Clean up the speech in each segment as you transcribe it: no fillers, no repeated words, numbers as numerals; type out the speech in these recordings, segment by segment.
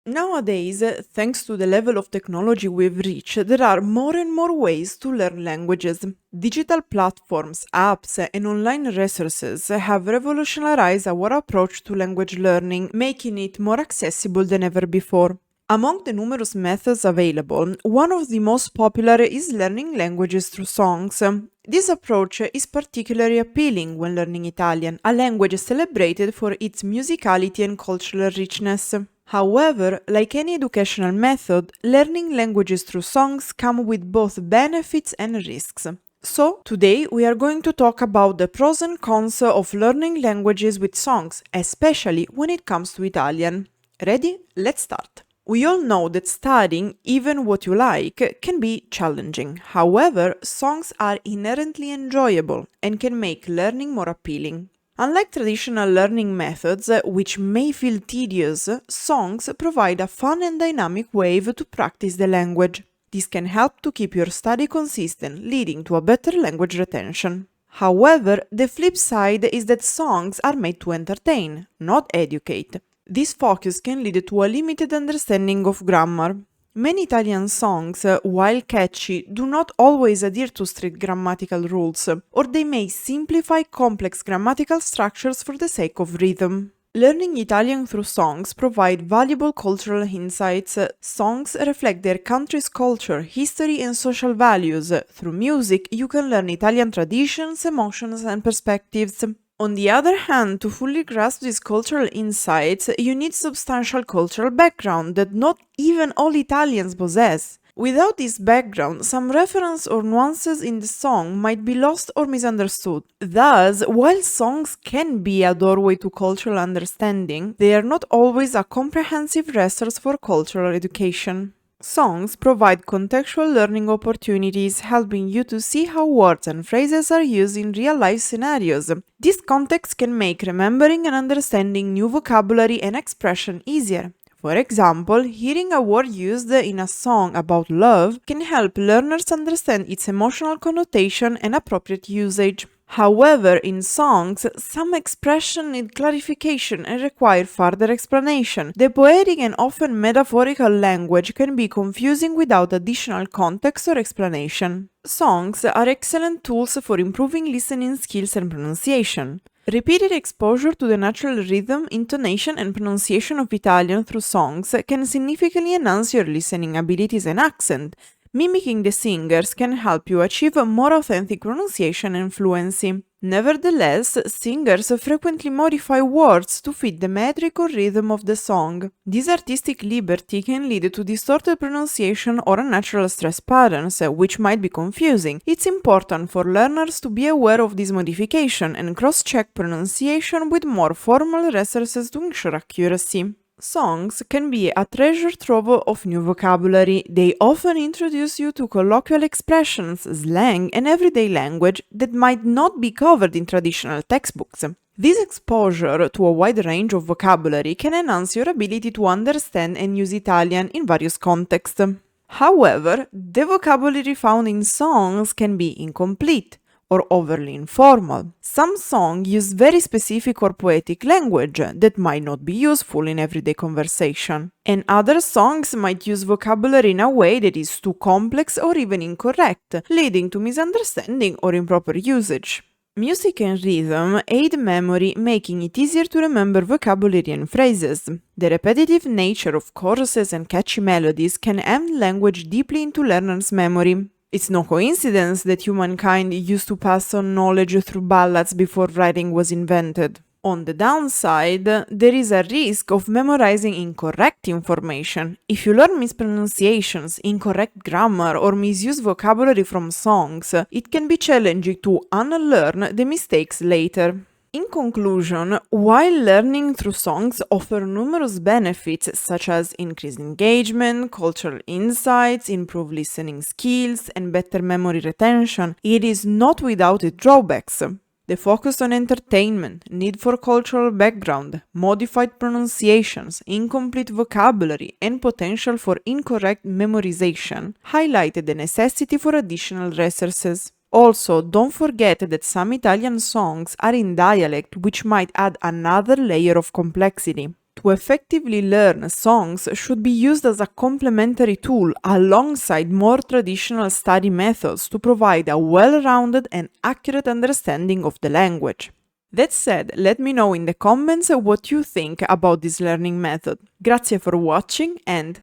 Nowadays, thanks to the level of technology we've reached, there are more and more ways to learn languages. Digital platforms, apps, and online resources have revolutionized our approach to language learning, making it more accessible than ever before. Among the numerous methods available, one of the most popular is learning languages through songs. This approach is particularly appealing when learning Italian, a language celebrated for its musicality and cultural richness. However, like any educational method, learning languages through songs come with both benefits and risks. So, today we are going to talk about the pros and cons of learning languages with songs, especially when it comes to Italian. Ready? Let's start. We all know that studying, even what you like, can be challenging. However, songs are inherently enjoyable and can make learning more appealing. Unlike traditional learning methods, which may feel tedious, songs provide a fun and dynamic way to practice the language. This can help to keep your study consistent, leading to a better language retention. However, the flip side is that songs are made to entertain, not educate. This focus can lead to a limited understanding of grammar. Many Italian songs, while catchy, do not always adhere to strict grammatical rules, or they may simplify complex grammatical structures for the sake of rhythm. Learning Italian through songs provide valuable cultural insights. Songs reflect their country's culture, history, and social values. Through music, you can learn Italian traditions, emotions, and perspectives. On the other hand, to fully grasp these cultural insights, you need substantial cultural background that not even all Italians possess. Without this background, some reference or nuances in the song might be lost or misunderstood. Thus, while songs can be a doorway to cultural understanding, they are not always a comprehensive resource for cultural education. Songs provide contextual learning opportunities, helping you to see how words and phrases are used in real-life scenarios. This context can make remembering and understanding new vocabulary and expression easier. For example, hearing a word used in a song about love can help learners understand its emotional connotation and appropriate usage. However, in songs, some expressions need clarification and require further explanation. The poetic and often metaphorical language can be confusing without additional context or explanation. Songs are excellent tools for improving listening skills and pronunciation. Repeated exposure to the natural rhythm, intonation, and pronunciation of Italian through songs can significantly enhance your listening abilities and accent. Mimicking the singers can help you achieve a more authentic pronunciation and fluency. Nevertheless, singers frequently modify words to fit the metric or rhythm of the song. This artistic liberty can lead to distorted pronunciation or unnatural stress patterns, which might be confusing. It's important for learners to be aware of this modification and cross-check pronunciation with more formal resources to ensure accuracy. Songs can be a treasure trove of new vocabulary. They often introduce you to colloquial expressions, slang, and everyday language that might not be covered in traditional textbooks. This exposure to a wide range of vocabulary can enhance your ability to understand and use Italian in various contexts. However, the vocabulary found in songs can be incomplete or overly informal. Some songs use very specific or poetic language that might not be useful in everyday conversation. And other songs might use vocabulary in a way that is too complex or even incorrect, leading to misunderstanding or improper usage. Music and rhythm aid memory, making it easier to remember vocabulary and phrases. The repetitive nature of choruses and catchy melodies can embed language deeply into learners' memory. It's no coincidence that humankind used to pass on knowledge through ballads before writing was invented. On the downside, there is a risk of memorizing incorrect information. If you learn mispronunciations, incorrect grammar, or misused vocabulary from songs, it can be challenging to unlearn the mistakes later. In conclusion, while learning through songs offers numerous benefits such as increased engagement, cultural insights, improved listening skills, and better memory retention, it is not without its drawbacks. The focus on entertainment, need for cultural background, modified pronunciations, incomplete vocabulary, and potential for incorrect memorization highlighted the necessity for additional resources. Also, don't forget that some Italian songs are in dialect, which might add another layer of complexity. To to effectively learn songs should be used as a complementary tool alongside more traditional study methods to provide a well-rounded and accurate understanding of the language. That said, let me know in the comments what you think about this learning method. Grazie for watching and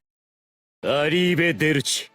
Arrivederci.